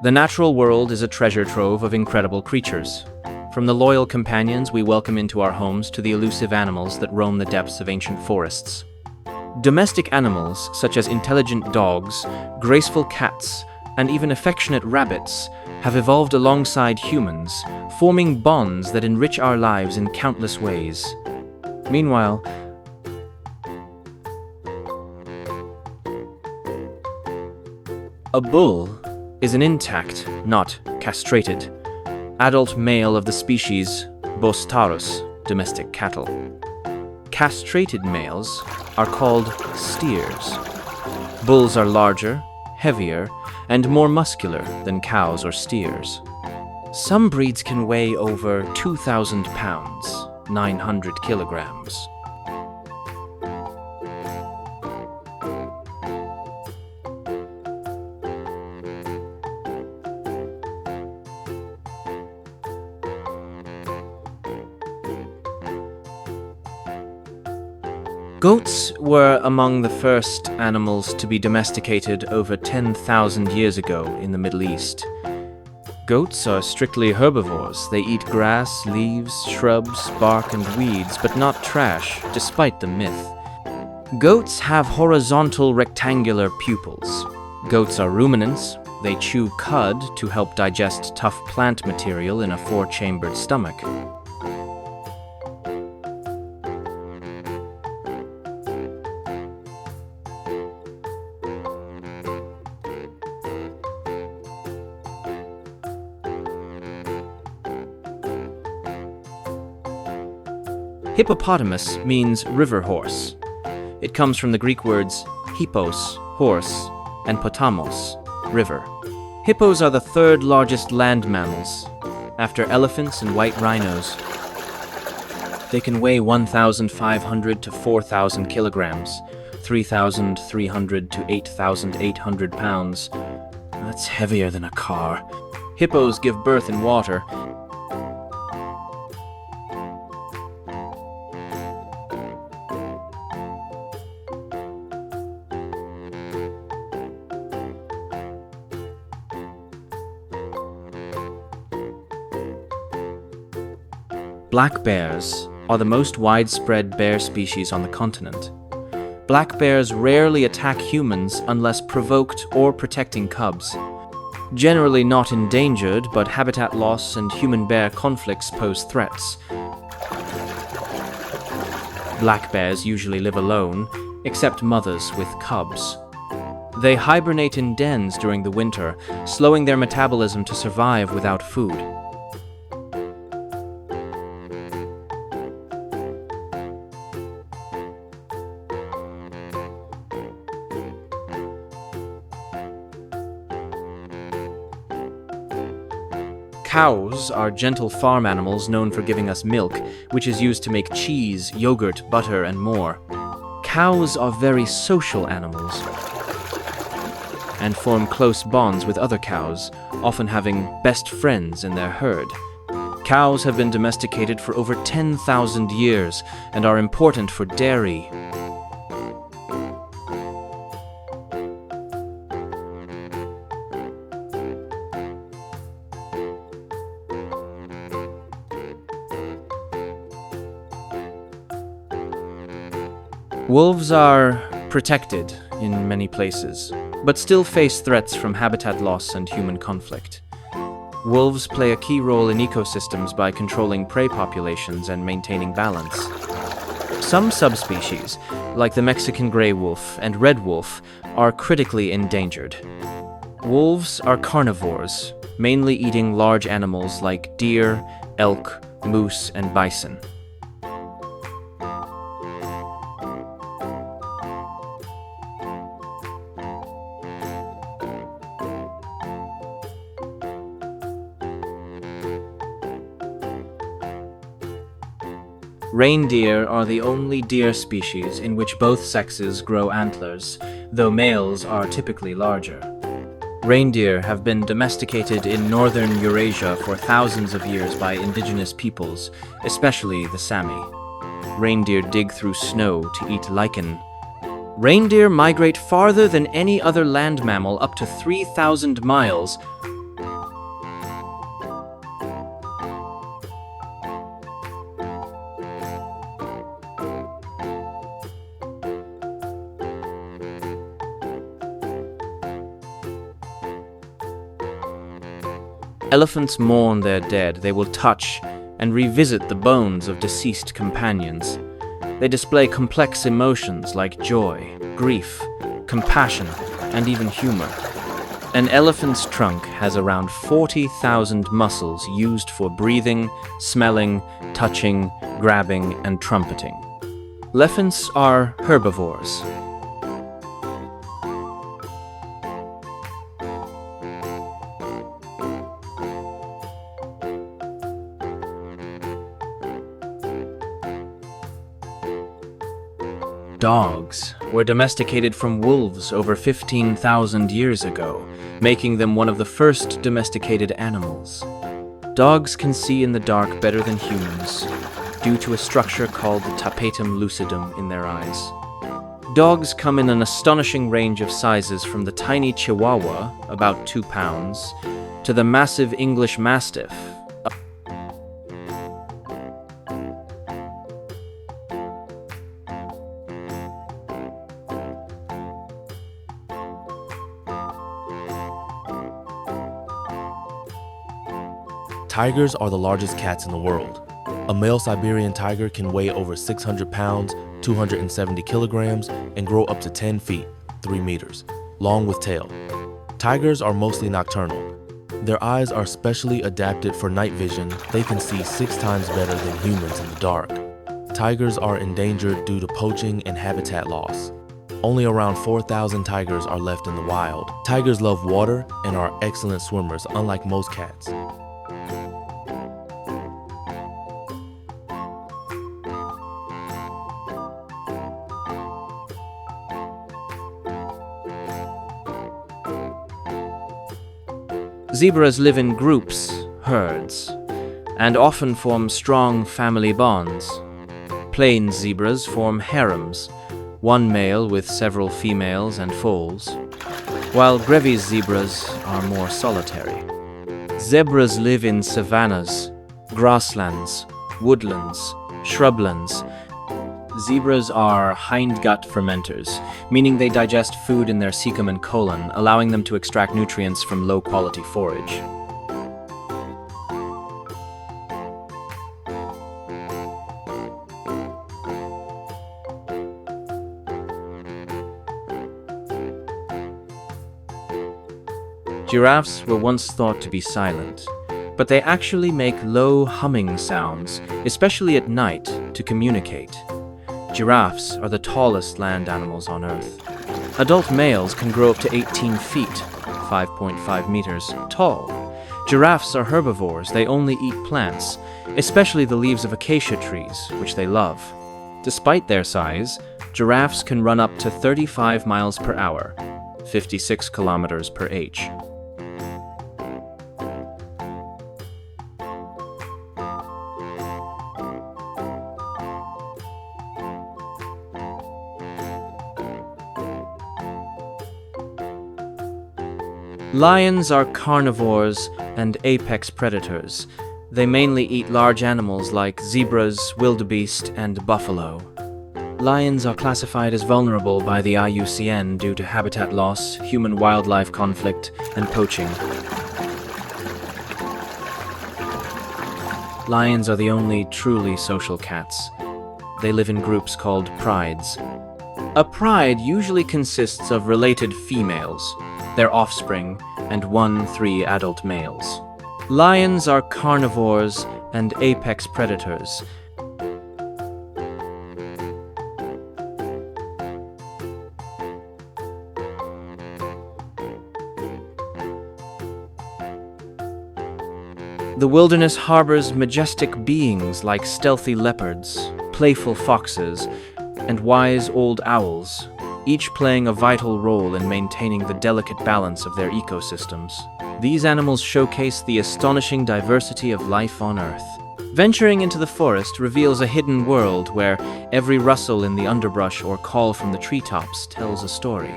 The natural world is a treasure trove of incredible creatures. From the loyal companions we welcome into our homes to the elusive animals that roam the depths of ancient forests. Domestic animals, such as intelligent dogs, graceful cats, and even affectionate rabbits, have evolved alongside humans, forming bonds that enrich our lives in countless ways. Meanwhile, a bull is an intact, not castrated, adult male of the species Bos-taurus, domestic cattle. Castrated males are called steers. Bulls are larger, heavier, and more muscular than cows or steers. Some breeds can weigh over 2,000 pounds, 900 kilograms. Goats were among the first animals to be domesticated over 10,000 years ago in the Middle East. Goats are strictly herbivores. They eat grass, leaves, shrubs, bark, and weeds, but not trash, despite the myth. Goats have horizontal rectangular pupils. Goats are ruminants. They chew cud to help digest tough plant material in a four-chambered stomach. Hippopotamus means river horse. It comes from the Greek words hippos, horse, and potamos, river. Hippos are the third largest land mammals, after elephants and white rhinos. They can weigh 1,500 to 4,000 kilograms, 3,300 to 8,800 pounds. That's heavier than a car. Hippos give birth in water. Black bears are the most widespread bear species on the continent. Black bears rarely attack humans unless provoked or protecting cubs. Generally not endangered, but habitat loss and human-bear conflicts pose threats. Black bears usually live alone, except mothers with cubs. They hibernate in dens during the winter, slowing their metabolism to survive without food. Cows are gentle farm animals known for giving us milk, which is used to make cheese, yogurt, butter, and more. Cows are very social animals and form close bonds with other cows, often having best friends in their herd. Cows have been domesticated for over 10,000 years and are important for dairy. Wolves are protected in many places, but still face threats from habitat loss and human conflict. Wolves play a key role in ecosystems by controlling prey populations and maintaining balance. Some subspecies, like the Mexican gray wolf and red wolf, are critically endangered. Wolves are carnivores, mainly eating large animals like deer, elk, moose, and bison. Reindeer are the only deer species in which both sexes grow antlers, though males are typically larger. Reindeer have been domesticated in northern Eurasia for thousands of years by indigenous peoples, especially the Sami. Reindeer dig through snow to eat lichen. Reindeer migrate farther than any other land mammal, up to 3,000 miles, Elephants mourn their dead. They will touch and revisit the bones of deceased companions. They display complex emotions like joy, grief, compassion, and even humor. An elephant's trunk has around 40,000 muscles used for breathing, smelling, touching, grabbing, and trumpeting. Elephants are herbivores. Dogs were domesticated from wolves over 15,000 years ago, making them one of the first domesticated animals. Dogs can see in the dark better than humans, due to a structure called the tapetum lucidum in their eyes. Dogs come in an astonishing range of sizes, from the tiny Chihuahua, about 2 pounds, to the massive English Mastiff. Tigers are the largest cats in the world. A male Siberian tiger can weigh over 600 pounds, 270 kilograms, and grow up to 10 feet, 3 meters, long with tail. Tigers are mostly nocturnal. Their eyes are specially adapted for night vision. They can see 6 times better than humans in the dark. Tigers are endangered due to poaching and habitat loss. Only around 4,000 tigers are left in the wild. Tigers love water and are excellent swimmers, unlike most cats. Zebras live in groups, herds, and often form strong family bonds. Plains zebras form harems, one male with several females and foals, while Grevy's zebras are more solitary. Zebras live in savannas, grasslands, woodlands, shrublands. Zebras are hindgut fermenters, meaning they digest food in their cecum and colon, allowing them to extract nutrients from low-quality forage. Giraffes were once thought to be silent, but they actually make low humming sounds, especially at night, to communicate. Giraffes are the tallest land animals on Earth. Adult males can grow up to 18 feet, 5.5 meters, tall. Giraffes are herbivores. They only eat plants, especially the leaves of acacia trees, which they love. Despite their size, giraffes can run up to 35 miles per hour, 56 kilometers per h. Lions are carnivores and apex predators. They mainly eat large animals like zebras, wildebeest, and buffalo. Lions are classified as vulnerable by the IUCN due to habitat loss, human-wildlife conflict, and poaching. Lions are the only truly social cats. They live in groups called prides. A pride usually consists of related females, their offspring, and 1-3 adult males. Lions are carnivores and apex predators. The wilderness harbors majestic beings like stealthy leopards, playful foxes, and wise old owls, each playing a vital role in maintaining the delicate balance of their ecosystems. These animals showcase the astonishing diversity of life on Earth. Venturing into the forest reveals a hidden world where every rustle in the underbrush or call from the treetops tells a story.